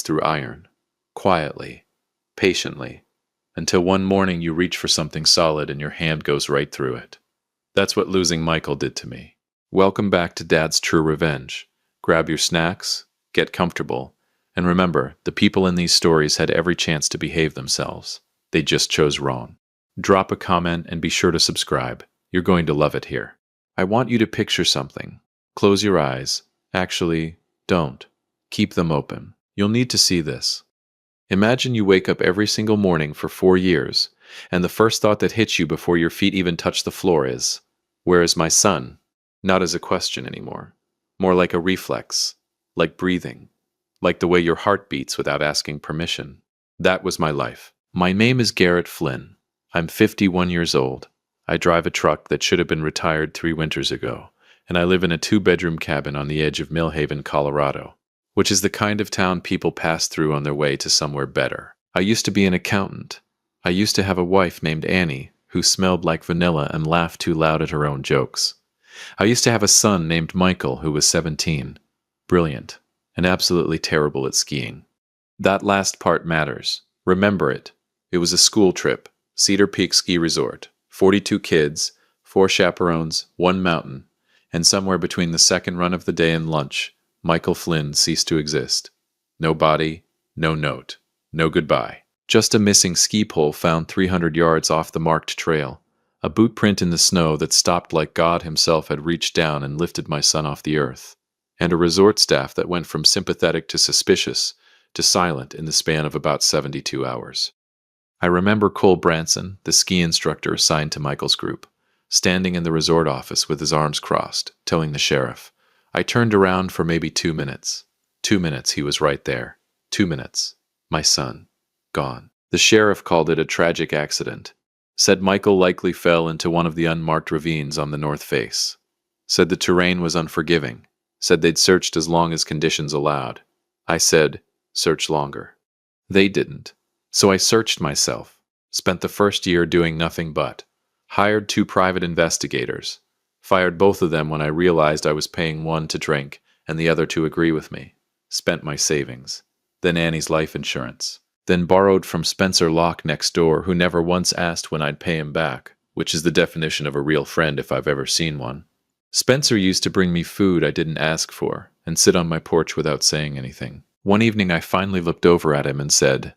through iron, quietly, patiently, until one morning you reach for something solid and your hand goes right through it. That's what losing Michael did to me. Welcome back to Dad's True Revenge. Grab your snacks, get comfortable, and remember, the people in these stories had every chance to behave themselves. They just chose wrong. Drop a comment and be sure to subscribe. You're going to love it here. I want you to picture something. Close your eyes. Actually, don't. Keep them open. You'll need to see this. Imagine you wake up every single morning for 4 years, and the first thought that hits you before your feet even touch the floor is, "Where is my son?" Not as a question anymore. More like a reflex. Like breathing. Like the way your heart beats without asking permission. That was my life. My name is Garrett Flynn. I'm 51 years old. I drive a truck that should have been retired 3 winters ago, and I live in a 2-bedroom cabin on the edge of Millhaven, Colorado, which is the kind of town people pass through on their way to somewhere better. I used to be an accountant. I used to have a wife named Annie, who smelled like vanilla and laughed too loud at her own jokes. I used to have a son named Michael, who was 17, brilliant, and absolutely terrible at skiing. That last part matters. Remember it. It was a school trip, Cedar Peak Ski Resort, 42 kids, 4 chaperones, 1 mountain, and somewhere between the second run of the day and lunch, Michael Flynn ceased to exist. No body, no note, no goodbye. Just a missing ski pole found 300 yards off the marked trail, a boot print in the snow that stopped like God himself had reached down and lifted my son off the earth, and a resort staff that went from sympathetic to suspicious to silent in the span of about 72 hours. I remember Cole Branson, the ski instructor assigned to Michael's group, standing in the resort office with his arms crossed, telling the sheriff. I turned around for maybe 2 minutes. 2 minutes, he was right there. 2 minutes. My son. Gone. The sheriff called it a tragic accident. Said Michael likely fell into one of the unmarked ravines on the north face. Said the terrain was unforgiving. Said they'd searched as long as conditions allowed. I said, search longer. They didn't. So I searched myself. Spent the first year doing nothing but. Hired 2 private investigators. Fired both of them when I realized I was paying one to drink and the other to agree with me. Spent my savings. Then Annie's life insurance. Then borrowed from Spencer Locke next door, who never once asked when I'd pay him back, which is the definition of a real friend if I've ever seen one. Spencer used to bring me food I didn't ask for and sit on my porch without saying anything. One evening I finally looked over at him and said,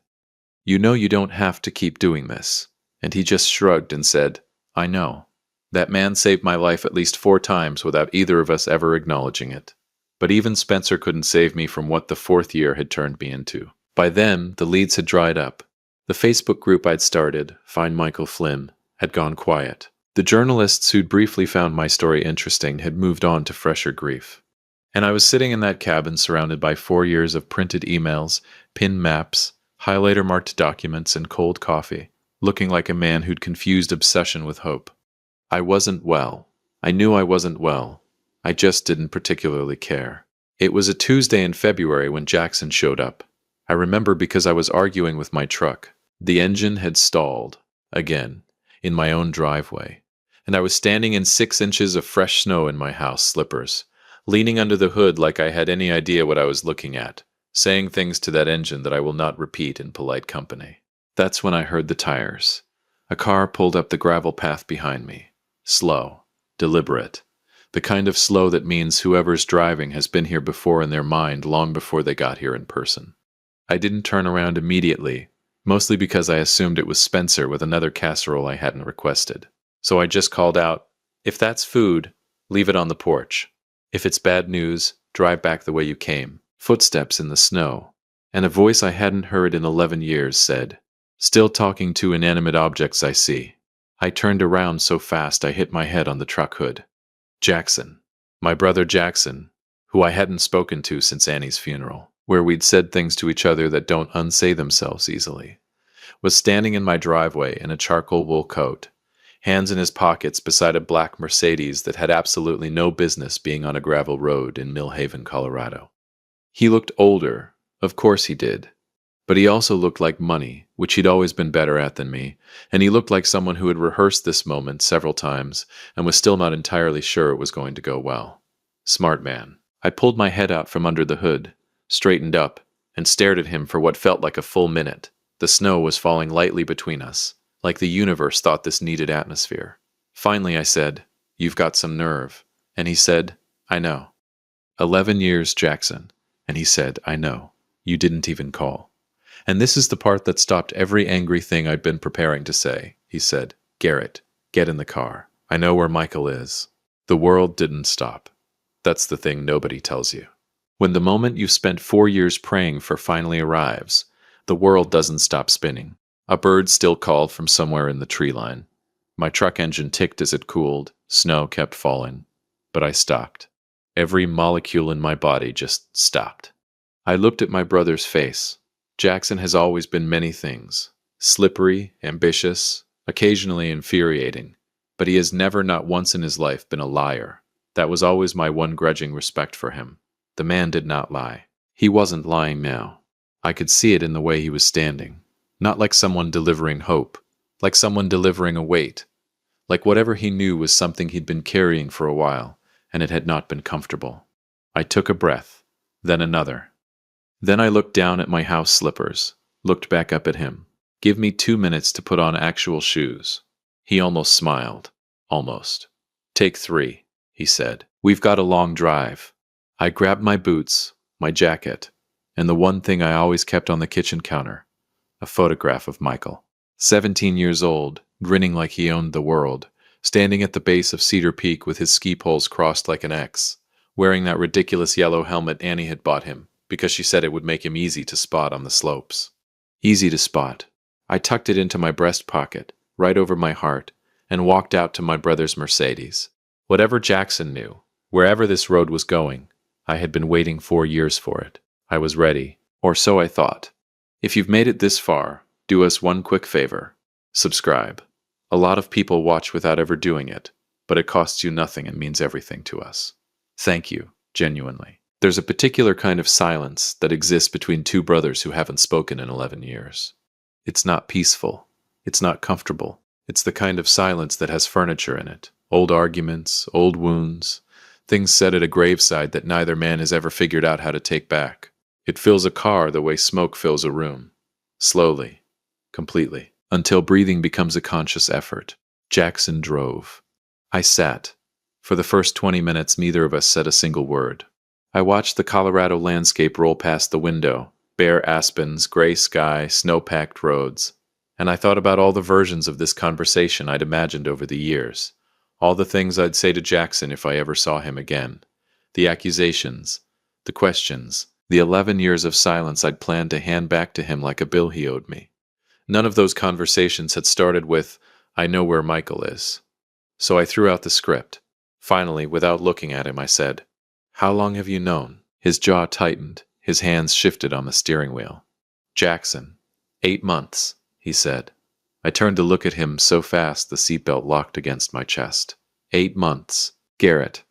"You know you don't have to keep doing this." And he just shrugged and said, "I know." That man saved my life at least 4 times without either of us ever acknowledging it. But even Spencer couldn't save me from what the 4th year had turned me into. By then, the leads had dried up. The Facebook group I'd started, Find Michael Flynn, had gone quiet. The journalists who'd briefly found my story interesting had moved on to fresher grief. And I was sitting in that cabin surrounded by 4 years of printed emails, pinned maps, highlighter-marked documents, and cold coffee, looking like a man who'd confused obsession with hope. I wasn't well. I knew I wasn't well. I just didn't particularly care. It was a Tuesday in February when Jackson showed up. I remember because I was arguing with my truck. The engine had stalled, again, in my own driveway, and I was standing in 6 inches of fresh snow in my house slippers, leaning under the hood like I had any idea what I was looking at, saying things to that engine that I will not repeat in polite company. That's when I heard the tires. A car pulled up the gravel path behind me. Slow, deliberate, the kind of slow that means whoever's driving has been here before in their mind long before they got here in person. I didn't turn around immediately, mostly because I assumed it was Spencer with another casserole I hadn't requested. So I just called out, "If that's food, leave it on the porch. If it's bad news, drive back the way you came." Footsteps in the snow, and a voice I hadn't heard in 11 years said, "Still talking to inanimate objects, I see." I turned around so fast I hit my head on the truck hood. Jackson, my brother Jackson, who I hadn't spoken to since Annie's funeral, where we'd said things to each other that don't unsay themselves easily, was standing in my driveway in a charcoal wool coat, hands in his pockets beside a black Mercedes that had absolutely no business being on a gravel road in Millhaven, Colorado. He looked older, of course he did, but he also looked like money, which he'd always been better at than me, and he looked like someone who had rehearsed this moment several times and was still not entirely sure it was going to go well. Smart man. I pulled my head out from under the hood, straightened up, and stared at him for what felt like a full minute. The snow was falling lightly between us, like the universe thought this needed atmosphere. Finally I said, "You've got some nerve." And he said, "I know." 11 years, Jackson. And he said, "I know. You didn't even call." And this is the part that stopped every angry thing I'd been preparing to say. He said, "Garrett, get in the car. I know where Michael is." The world didn't stop. That's the thing nobody tells you. When the moment you've spent 4 years praying for finally arrives, the world doesn't stop spinning. A bird still called from somewhere in the tree line. My truck engine ticked as it cooled. Snow kept falling. But I stopped. Every molecule in my body just stopped. I looked at my brother's face. Jackson has always been many things. Slippery, ambitious, occasionally infuriating. But he has never, not once in his life, been a liar. That was always my one grudging respect for him. The man did not lie. He wasn't lying now. I could see it in the way he was standing. Not like someone delivering hope. Like someone delivering a weight. Like whatever he knew was something he'd been carrying for a while, and it had not been comfortable. I took a breath, then another. Then I looked down at my house slippers, looked back up at him. "Give me 2 minutes to put on actual shoes." He almost smiled. Almost. "Take 3, he said. "We've got a long drive." I grabbed my boots, my jacket, and the one thing I always kept on the kitchen counter, a photograph of Michael. 17 years old, grinning like he owned the world, standing at the base of Cedar Peak with his ski poles crossed like an X, wearing that ridiculous yellow helmet Annie had bought him because she said it would make him easy to spot on the slopes. Easy to spot. I tucked it into my breast pocket, right over my heart, and walked out to my brother's Mercedes. Whatever Jackson knew, wherever this road was going, I had been waiting 4 years for it. I was ready, or so I thought. If you've made it this far, do us one quick favor. Subscribe. A lot of people watch without ever doing it, but it costs you nothing and means everything to us. Thank you, genuinely. There's a particular kind of silence that exists between two brothers who haven't spoken in 11 years. It's not peaceful. It's not comfortable. It's the kind of silence that has furniture in it. Old arguments, old wounds, things said at a graveside that neither man has ever figured out how to take back. It fills a car the way smoke fills a room. Slowly, completely, until breathing becomes a conscious effort. Jackson drove. I sat. For the first 20 minutes, neither of us said a single word. I watched the Colorado landscape roll past the window, bare aspens, gray sky, snow-packed roads, and I thought about all the versions of this conversation I'd imagined over the years, all the things I'd say to Jackson if I ever saw him again, the accusations, the questions, the 11 years of silence I'd planned to hand back to him like a bill he owed me. None of those conversations had started with, "I know where Michael is." So I threw out the script. Finally, without looking at him, I said, "How long have you known?" His jaw tightened. His hands shifted on the steering wheel. "Jackson, 8 months, he said. I turned to look at him so fast the seatbelt locked against my chest. 8 months. Garrett,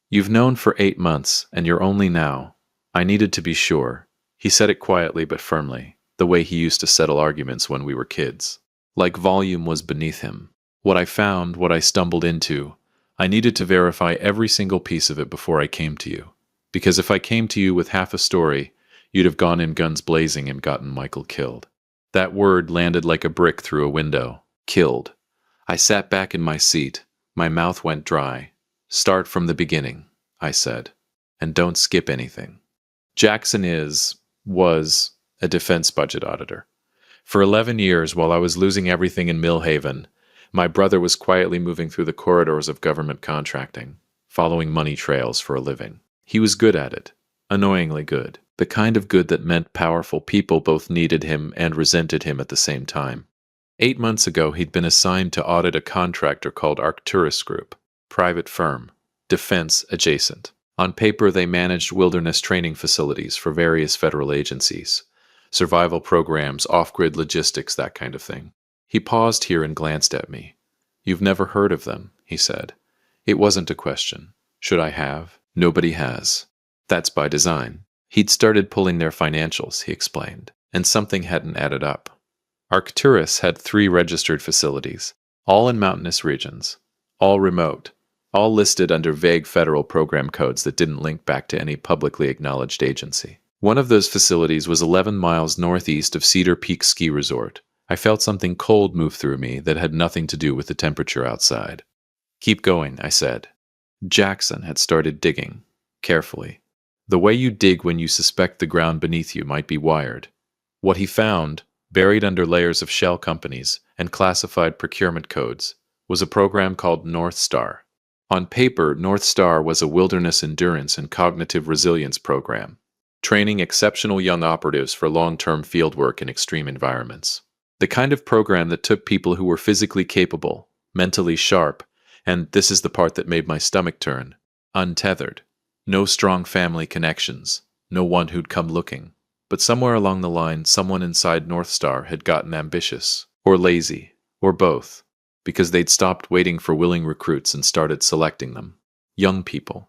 you've known for 8 months, and you're only now. I needed to be sure. He said it quietly but firmly, the way he used to settle arguments when we were kids. Like volume was beneath him. What I found, what I stumbled into, I needed to verify every single piece of it before I came to you. Because if I came to you with half a story, you'd have gone in guns blazing and gotten Michael killed. That word landed like a brick through a window. Killed. I sat back in my seat. My mouth went dry. "Start from the beginning," I said. "And don't skip anything." Jackson was a defense budget auditor. For 11 years, while I was losing everything in Millhaven, my brother was quietly moving through the corridors of government contracting, following money trails for a living. He was good at it, annoyingly good, the kind of good that meant powerful people both needed him and resented him at the same time. 8 months ago, he'd been assigned to audit a contractor called Arcturus Group, private firm, defense adjacent. On paper, they managed wilderness training facilities for various federal agencies, survival programs, off-grid logistics, that kind of thing. He paused here and glanced at me. "You've never heard of them," he said. It wasn't a question. Should I have? Nobody has. That's by design. He'd started pulling their financials, he explained, and something hadn't added up. Arcturus had 3 registered facilities, all in mountainous regions, all remote, all listed under vague federal program codes that didn't link back to any publicly acknowledged agency. One of those facilities was 11 miles northeast of Cedar Peak Ski Resort. I felt something cold move through me that had nothing to do with the temperature outside. Keep going, I said. Jackson had started digging, carefully. The way you dig when you suspect the ground beneath you might be wired. What he found, buried under layers of shell companies and classified procurement codes, was a program called North Star. On paper, North Star was a wilderness endurance and cognitive resilience program, training exceptional young operatives for long-term fieldwork in extreme environments. The kind of program that took people who were physically capable, mentally sharp, and this is the part that made my stomach turn, untethered. No strong family connections, no one who'd come looking. But somewhere along the line, someone inside North Star had gotten ambitious, or lazy, or both, because they'd stopped waiting for willing recruits and started selecting them. Young people,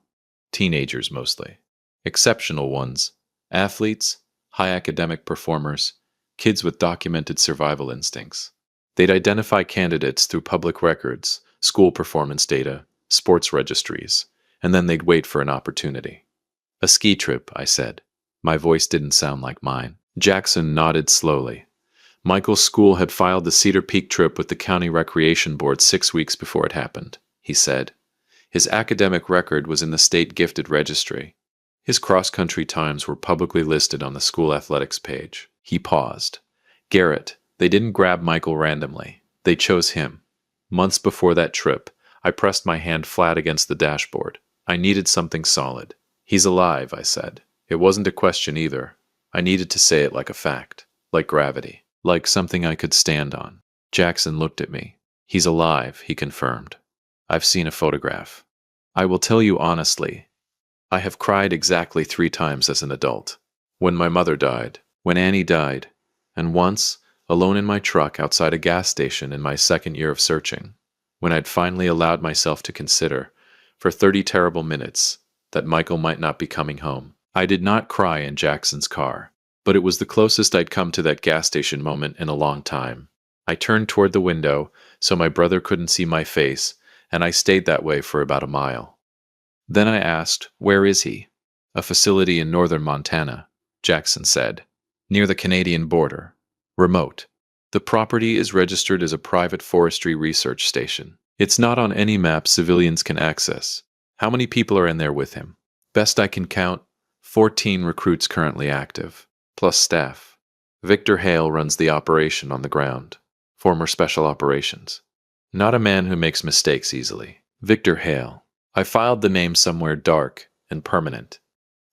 teenagers mostly, exceptional ones, athletes, high academic performers, kids with documented survival instincts. They'd identify candidates through public records, school performance data, sports registries, and then they'd wait for an opportunity. A ski trip, I said. My voice didn't sound like mine. Jackson nodded slowly. Michael's school had filed the Cedar Peak trip with the County Recreation Board 6 weeks before it happened, he said. His academic record was in the state gifted registry. His cross-country times were publicly listed on the school athletics page. He paused. Garrett, they didn't grab Michael randomly. They chose him. Months before that trip, I pressed my hand flat against the dashboard. I needed something solid. He's alive, I said. It wasn't a question either. I needed to say it like a fact, like gravity, like something I could stand on. Jackson looked at me. He's alive, he confirmed. I've seen a photograph. I will tell you honestly, I have cried exactly 3 times as an adult. When my mother died, when Annie died, and once, alone in my truck outside a gas station in my 2nd year of searching, when I'd finally allowed myself to consider, for 30 terrible minutes, that Michael might not be coming home. I did not cry in Jackson's car, but it was the closest I'd come to that gas station moment in a long time. I turned toward the window so my brother couldn't see my face, and I stayed that way for about a mile. Then I asked, where is he? A facility in northern Montana, Jackson said, near the Canadian border. Remote. The property is registered as a private forestry research station. It's not on any map civilians can access. How many people are in there with him? Best I can count, 14 recruits currently active, plus staff. Victor Hale runs the operation on the ground. Former Special Operations. Not a man who makes mistakes easily. Victor Hale. I filed the name somewhere dark and permanent.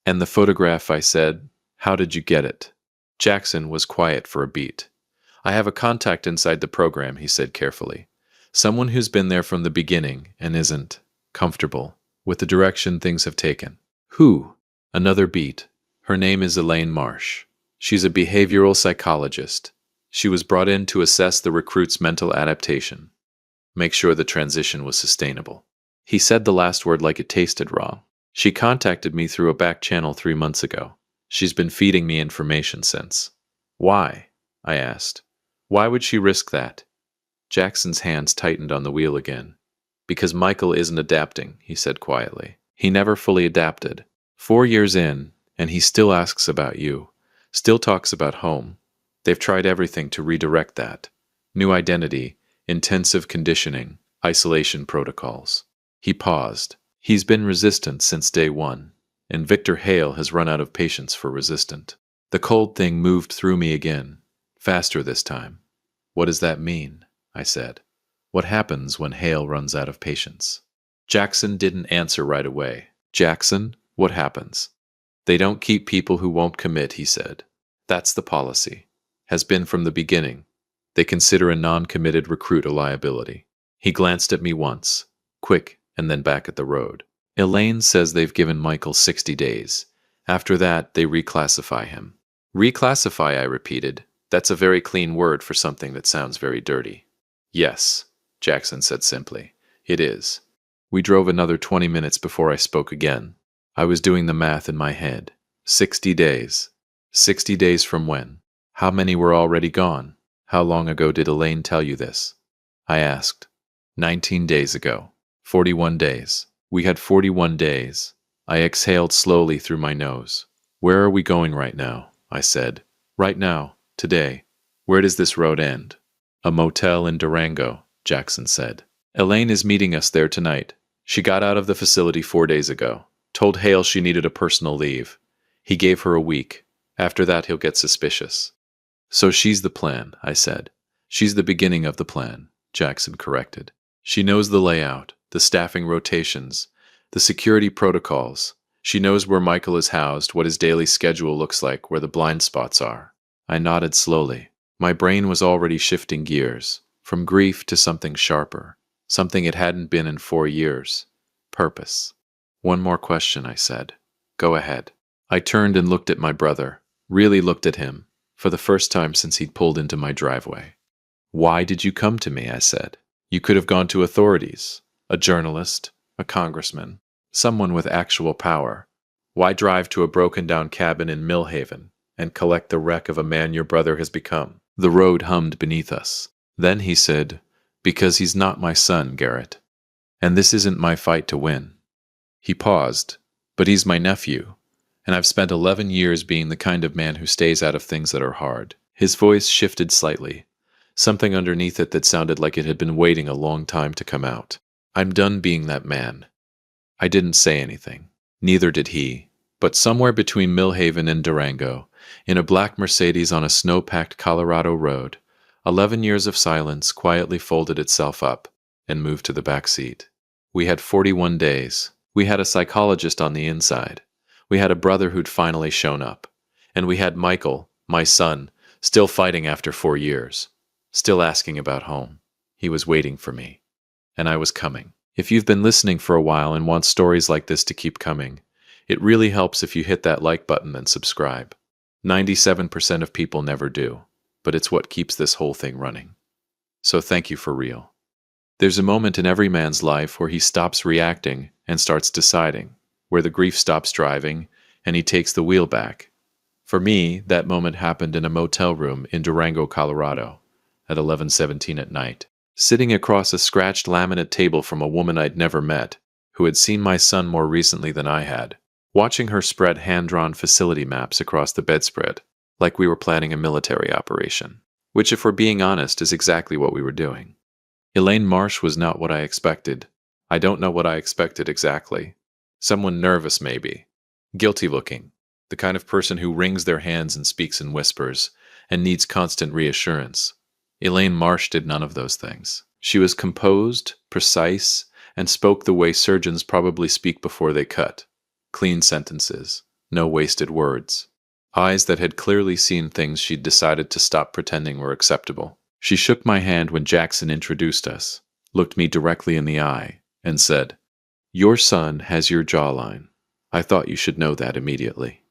And the photograph, I said, how did you get it? Jackson was quiet for a beat. I have a contact inside the program, he said carefully. Someone who's been there from the beginning and isn't comfortable with the direction things have taken. Who? Another beat. Her name is Elaine Marsh. She's a behavioral psychologist. She was brought in to assess the recruit's mental adaptation, make sure the transition was sustainable. He said the last word like it tasted wrong. She contacted me through a back channel 3 months ago. She's been feeding me information since. Why? I asked. Why would she risk that? Jackson's hands tightened on the wheel again. Because Michael isn't adapting, he said quietly. He never fully adapted. 4 years in, and he still asks about you, still talks about home. They've tried everything to redirect that. New identity, intensive conditioning, isolation protocols. He paused. He's been resistant since day 1, and Victor Hale has run out of patience for resistant. The cold thing moved through me again, faster this time. What does that mean? I said. What happens when Hale runs out of patience? Jackson didn't answer right away. Jackson, what happens? They don't keep people who won't commit, he said. That's the policy. Has been from the beginning. They consider a non-committed recruit a liability. He glanced at me once, quick, and then back at the road. Elaine says they've given Michael 60 days. After that, they reclassify him. Reclassify, I repeated. That's a very clean word for something that sounds very dirty. Yes, Jackson said simply. It is. We drove another 20 minutes before I spoke again. I was doing the math in my head. 60 days. 60 days from when? How many were already gone? How long ago did Elaine tell you this? I asked. 19 days ago. 41 days. We had 41 days. I exhaled slowly through my nose. Where are we going right now? I said. Right now, today. Where does this road end? A motel in Durango, Jackson said. Elaine is meeting us there tonight. She got out of the facility 4 days ago. Told Hale she needed a personal leave. He gave her a week. After that, he'll get suspicious. So she's the plan, I said. She's the beginning of the plan, Jackson corrected. She knows the layout, the staffing rotations, the security protocols. She knows where Michael is housed, what his daily schedule looks like, where the blind spots are. I nodded slowly. My brain was already shifting gears, from grief to something sharper, something it hadn't been in 4 years. Purpose. One more question, I said. Go ahead. I turned and looked at my brother, really looked at him, for the first time since he'd pulled into my driveway. Why did you come to me? I said. You could have gone to authorities, a journalist, a congressman, someone with actual power. Why drive to a broken-down cabin in Millhaven and collect the wreck of a man your brother has become? The road hummed beneath us. Then he said, because he's not my son, Garrett. And this isn't my fight to win. He paused, but he's my nephew, and I've spent 11 years being the kind of man who stays out of things that are hard. His voice shifted slightly, something underneath it that sounded like it had been waiting a long time to come out. I'm done being that man. I didn't say anything. Neither did he. But somewhere between Millhaven and Durango, in a black Mercedes on a snow-packed Colorado road, 11 years of silence quietly folded itself up and moved to the back seat. We had 41 days. We had a psychologist on the inside. We had a brother who'd finally shown up. And we had Michael, my son, still fighting after 4 years. Still asking about home. He was waiting for me. And I was coming. If you've been listening for a while and want stories like this to keep coming, it really helps if you hit that like button and subscribe. 97% of people never do, but it's what keeps this whole thing running. So thank you for real. There's a moment in every man's life where he stops reacting and starts deciding, where the grief stops driving and he takes the wheel back. For me, that moment happened in a motel room in Durango, Colorado, at 11:17 at night, sitting across a scratched laminate table from a woman I'd never met, who had seen my son more recently than I had, watching her spread hand-drawn facility maps across the bedspread, like we were planning a military operation, which, if we're being honest, is exactly what we were doing. Elaine Marsh was not what I expected. I don't know what I expected exactly. Someone nervous, maybe. Guilty-looking. The kind of person who wrings their hands and speaks in whispers, and needs constant reassurance. Elaine Marsh did none of those things. She was composed, precise, and spoke the way surgeons probably speak before they cut. Clean sentences. No wasted words. Eyes that had clearly seen things she'd decided to stop pretending were acceptable. She shook my hand when Jackson introduced us, looked me directly in the eye, and said, "Your son has your jawline. I thought you should know that immediately."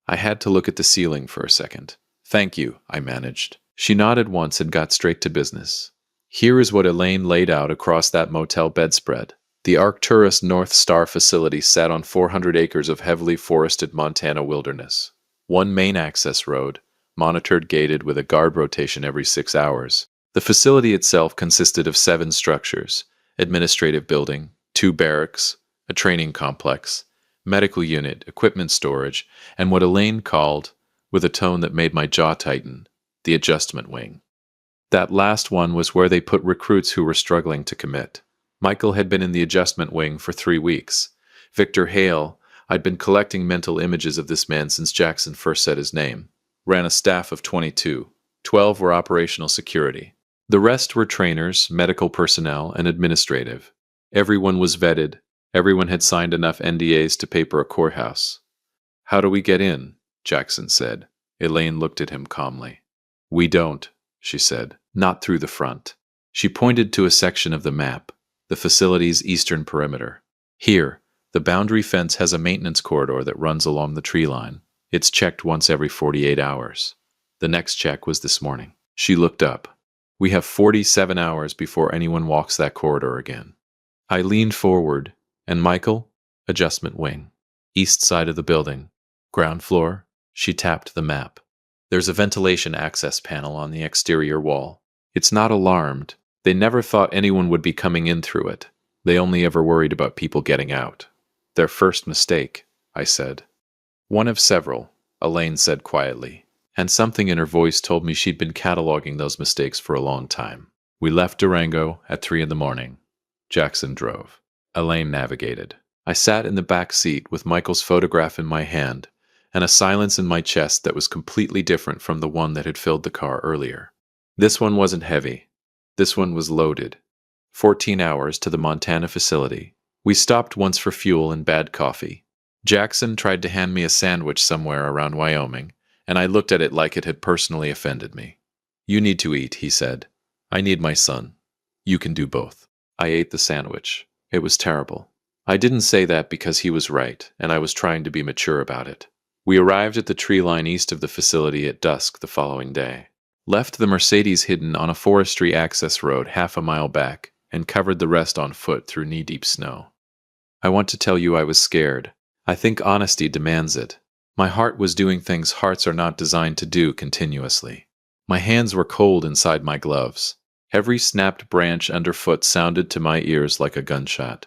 I had to look at the ceiling for a second. "Thank you," I managed. She nodded once and got straight to business. Here is what Elaine laid out across that motel bedspread. The Arcturus North Star facility sat on 400 acres of heavily forested Montana wilderness. One main access road, monitored gated with a guard rotation every 6 hours. The facility itself consisted of 7 structures: administrative building, 2 barracks, a training complex, medical unit, equipment storage, and what Elaine called, with a tone that made my jaw tighten, the adjustment wing. That last one was where they put recruits who were struggling to commit. Michael had been in the adjustment wing for 3 weeks. Victor Hale, I'd been collecting mental images of this man since Jackson first said his name, ran a staff of 22. 12 were operational security. The rest were trainers, medical personnel, and administrative. Everyone was vetted. Everyone had signed enough NDAs to paper a courthouse. "How do we get in?" Jackson said. Elaine looked at him calmly. "We don't," she said. "Not through the front." She pointed to a section of the map, the facility's eastern perimeter. "Here, the boundary fence has a maintenance corridor that runs along the tree line. It's checked once every 48 hours. The next check was this morning." She looked up. "We have 47 hours before anyone walks that corridor again." I leaned forward, and Michael, adjustment wing, east side of the building, ground floor. She tapped the map. "There's a ventilation access panel on the exterior wall. It's not alarmed. They never thought anyone would be coming in through it. They only ever worried about people getting out." "Their first mistake," I said. "One of several. Elaine said quietly, and something in her voice told me she'd been cataloging those mistakes for a long time. We left Durango at 3 in the morning. Jackson drove. Elaine navigated. I sat in the back seat with Michael's photograph in my hand and a silence in my chest that was completely different from the one that had filled the car earlier. This one wasn't heavy. This one was loaded. 14 hours to the Montana facility. We stopped once for fuel and bad coffee. Jackson tried to hand me a sandwich somewhere around Wyoming, and I looked at it like it had personally offended me. "You need to eat," he said. "I need my son. You can do both." I ate the sandwich. It was terrible. I didn't say that because he was right, and I was trying to be mature about it. We arrived at the tree line east of the facility at dusk the following day. Left the Mercedes hidden on a forestry access road half a mile back, and covered the rest on foot through knee-deep snow. I want to tell you I was scared. I think honesty demands it. My heart was doing things hearts are not designed to do continuously. My hands were cold inside my gloves. Every snapped branch underfoot sounded to my ears like a gunshot.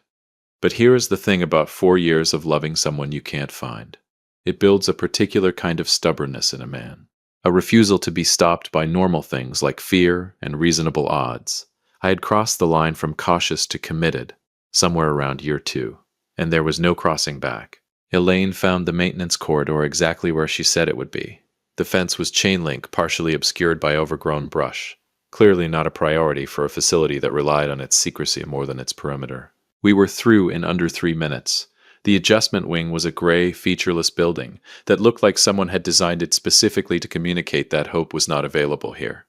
But here is the thing about 4 years of loving someone you can't find. It builds a particular kind of stubbornness in a man. A refusal to be stopped by normal things like fear and reasonable odds. I had crossed the line from cautious to committed, somewhere around year 2, and there was no crossing back. Elaine found the maintenance corridor exactly where she said it would be. The fence was chain link, partially obscured by overgrown brush. Clearly not a priority for a facility that relied on its secrecy more than its perimeter. We were through in under 3 minutes. The adjustment wing was a gray, featureless building that looked like someone had designed it specifically to communicate that hope was not available here.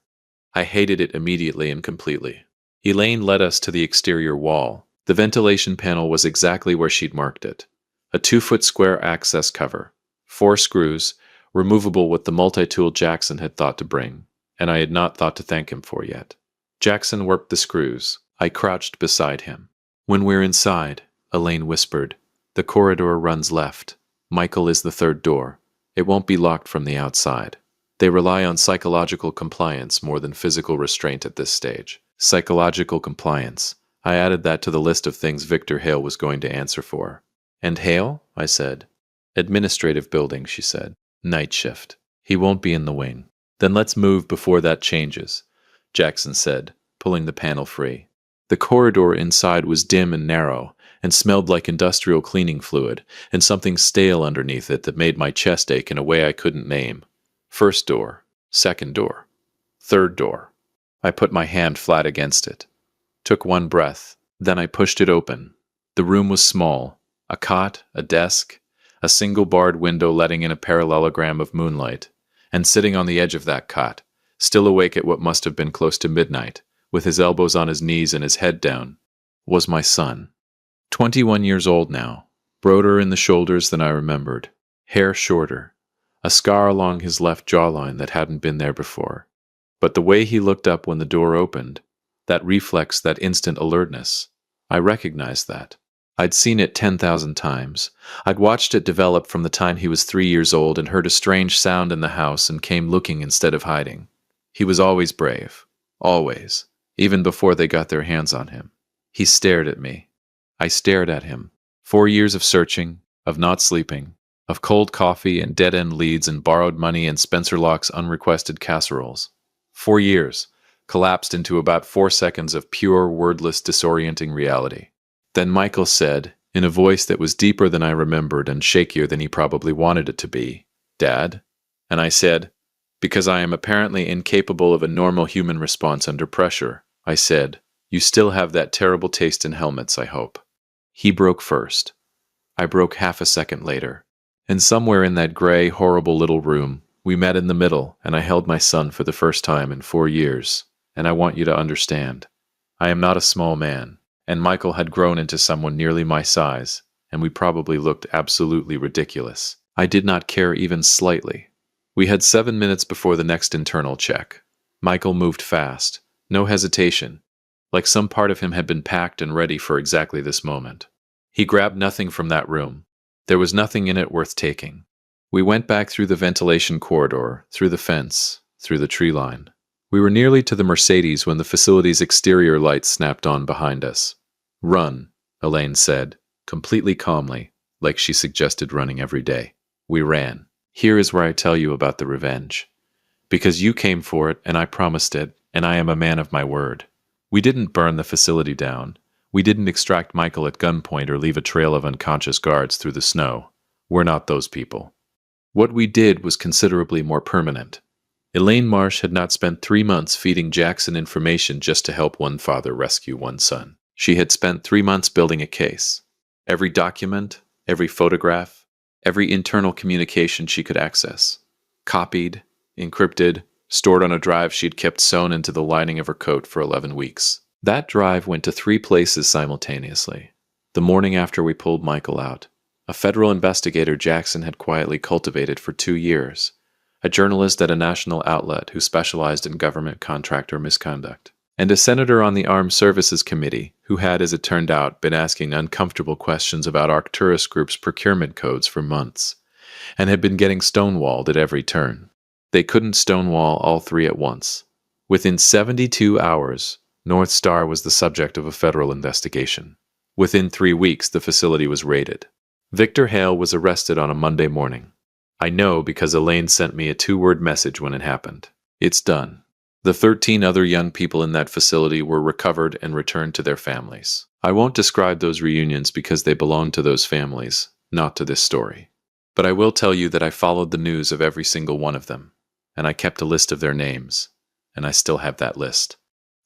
I hated it immediately and completely. Elaine led us to the exterior wall. The ventilation panel was exactly where she'd marked it. A 2-foot square access cover, 4 screws, removable with the multi-tool Jackson had thought to bring, and I had not thought to thank him for yet. Jackson worked the screws. I crouched beside him. "When we're inside," Elaine whispered, "the corridor runs left. Michael is the 3rd door. It won't be locked from the outside. They rely on psychological compliance more than physical restraint at this stage." Psychological compliance. I added that to the list of things Victor Hale was going to answer for. "And Hale?" I said. "Administrative building," she said. "Night shift. He won't be in the wing." "Then let's move before that changes," Jackson said, pulling the panel free. The corridor inside was dim and narrow, and smelled like industrial cleaning fluid, and something stale underneath it that made my chest ache in a way I couldn't name. 1st door, 2nd door, 3rd door. I put my hand flat against it. Took one breath, then I pushed it open. The room was small. A cot, a desk, a single barred window letting in a parallelogram of moonlight, and sitting on the edge of that cot, still awake at what must have been close to midnight, with his elbows on his knees and his head down, was my son. 21 years old now, broader in the shoulders than I remembered, hair shorter, a scar along his left jawline that hadn't been there before. But the way he looked up when the door opened, that reflex, that instant alertness, I recognized that. I'd seen it 10,000 times. I'd watched it develop from the time he was 3 years old and heard a strange sound in the house and came looking instead of hiding. He was always brave. Always. Even before they got their hands on him. He stared at me. I stared at him. 4 years of searching, of not sleeping, of cold coffee and dead-end leads and borrowed money and Spencer Locke's unrequested casseroles. 4 years, collapsed into about 4 seconds of pure, wordless, disorienting reality. Then Michael said, in a voice that was deeper than I remembered and shakier than he probably wanted it to be, "Dad?" And I said, "Because I am apparently incapable of a normal human response under pressure," I said, "You still have that terrible taste in helmets, I hope." He broke first. I broke half a second later. And somewhere in that gray, horrible little room, we met in the middle, and I held my son for the first time in 4 years. And I want you to understand, I am not a small man. And Michael had grown into someone nearly my size, and we probably looked absolutely ridiculous. I did not care even slightly. We had 7 minutes before the next internal check. Michael moved fast, no hesitation, like some part of him had been packed and ready for exactly this moment. He grabbed nothing from that room. There was nothing in it worth taking. We went back through the ventilation corridor, through the fence, through the tree line. We were nearly to the Mercedes when the facility's exterior lights snapped on behind us. "Run," Elaine said, completely calmly, like she suggested running every day. We ran. Here is where I tell you about the revenge. Because you came for it, and I promised it, and I am a man of my word. We didn't burn the facility down. We didn't extract Michael at gunpoint or leave a trail of unconscious guards through the snow. We're not those people. What we did was considerably more permanent. Elaine Marsh had not spent 3 months feeding Jackson information just to help one father rescue one son. She had spent 3 months building a case. Every document, every photograph, every internal communication she could access. Copied, encrypted, stored on a drive she'd kept sewn into the lining of her coat for 11 weeks. That drive went to 3 places simultaneously. The morning after we pulled Michael out, a federal investigator Jackson had quietly cultivated for 2 years, a journalist at a national outlet who specialized in government contractor misconduct, and a senator on the Armed Services Committee who had, as it turned out, been asking uncomfortable questions about Arcturus Group's procurement codes for months, and had been getting stonewalled at every turn. They couldn't stonewall all 3 at once. Within 72 hours, North Star was the subject of a federal investigation. Within 3 weeks, the facility was raided. Victor Hale was arrested on a Monday morning. I know because Elaine sent me a 2-word message when it happened. It's done. The 13 other young people in that facility were recovered and returned to their families. I won't describe those reunions because they belong to those families, not to this story. But I will tell you that I followed the news of every single one of them, and I kept a list of their names, and I still have that list.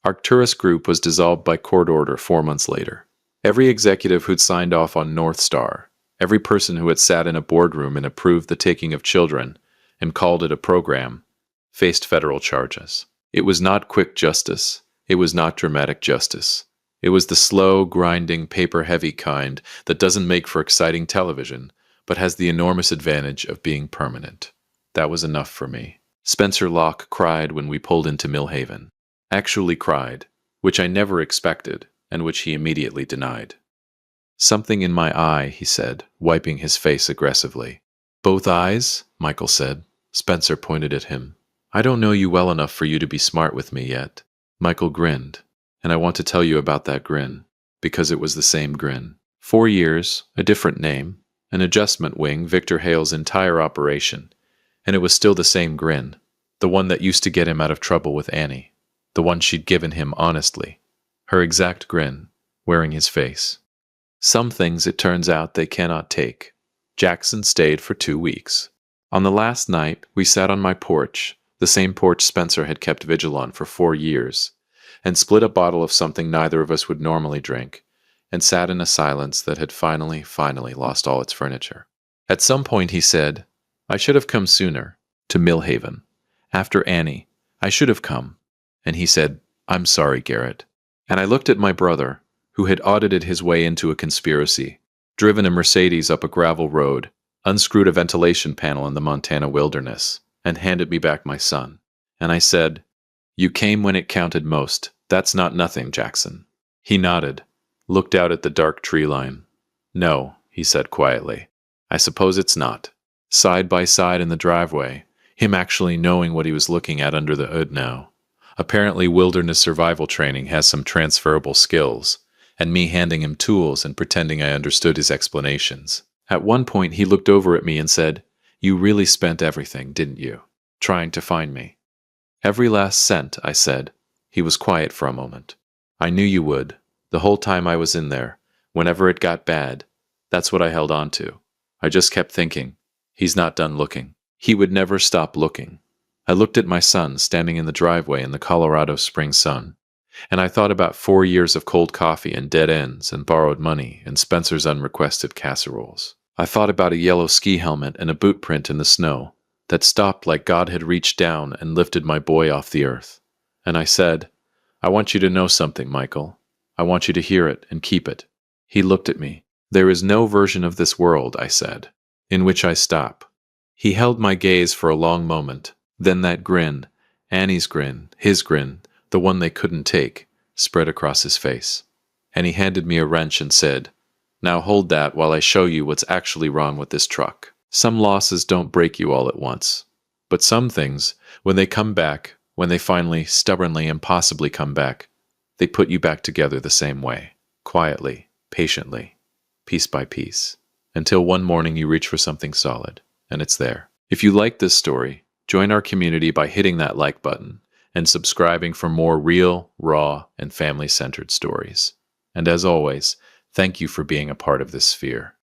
Arcturus Group was dissolved by court order 4 months later. Every executive who'd signed off on North Star, every person who had sat in a boardroom and approved the taking of children and called it a program, faced federal charges. It was not quick justice. It was not dramatic justice. It was the slow, grinding, paper-heavy kind that doesn't make for exciting television, but has the enormous advantage of being permanent. That was enough for me. Spencer Locke cried when we pulled into Millhaven. Actually cried, which I never expected, and which he immediately denied. "Something in my eye," he said, wiping his face aggressively. "Both eyes?" Michael said. Spencer pointed at him. "I don't know you well enough for you to be smart with me yet." Michael grinned, and I want to tell you about that grin, because it was the same grin. 4 years, a different name, an adjustment wing, Victor Hale's entire operation, and it was still the same grin, the one that used to get him out of trouble with Annie, the one she'd given him honestly, her exact grin, wearing his face. Some things, it turns out, they cannot take. Jackson stayed for 2 weeks. On the last night, we sat on my porch, the same porch Spencer had kept vigil on for 4 years, and split a bottle of something neither of us would normally drink, and sat in a silence that had finally lost all its furniture. At some point he said, "I should have come sooner, to Millhaven. After Annie, I should have come." And he said, "I'm sorry, Garrett." And I looked at my brother, who had audited his way into a conspiracy, driven a Mercedes up a gravel road, unscrewed a ventilation panel in the Montana wilderness, and handed me back my son. And I said, "You came when it counted most. That's not nothing, Jackson." He nodded, looked out at the dark tree line. "No," he said quietly. "I suppose it's not." Side by side in the driveway, him actually knowing what he was looking at under the hood now. Apparently wilderness survival training has some transferable skills, and me handing him tools and pretending I understood his explanations. At one point he looked over at me and said, "You really spent everything, didn't you? Trying to find me." "Every last cent," I said. He was quiet for a moment. "I knew you would. The whole time I was in there. Whenever it got bad. That's what I held on to. I just kept thinking, he's not done looking. He would never stop looking." I looked at my son standing in the driveway in the Colorado spring sun, and I thought about 4 years of cold coffee and dead ends and borrowed money and Spencer's unrequested casseroles. I thought about a yellow ski helmet and a boot print in the snow that stopped like God had reached down and lifted my boy off the earth. And I said, "I want you to know something, Michael. I want you to hear it and keep it." He looked at me. "There is no version of this world," I said, "in which I stop." He held my gaze for a long moment. Then that grin, Annie's grin, his grin, the one they couldn't take, spread across his face. And he handed me a wrench and said, "Now hold that while I show you what's actually wrong with this truck. Some losses don't break you all at once. But some things, when they come back, when they finally, stubbornly, impossibly come back, they put you back together the same way, quietly, patiently, piece by piece, until one morning you reach for something solid, and it's there. If you like this story, join our community by hitting that like button and subscribing for more real, raw, and family-centered stories. And as always, thank you for being a part of this sphere.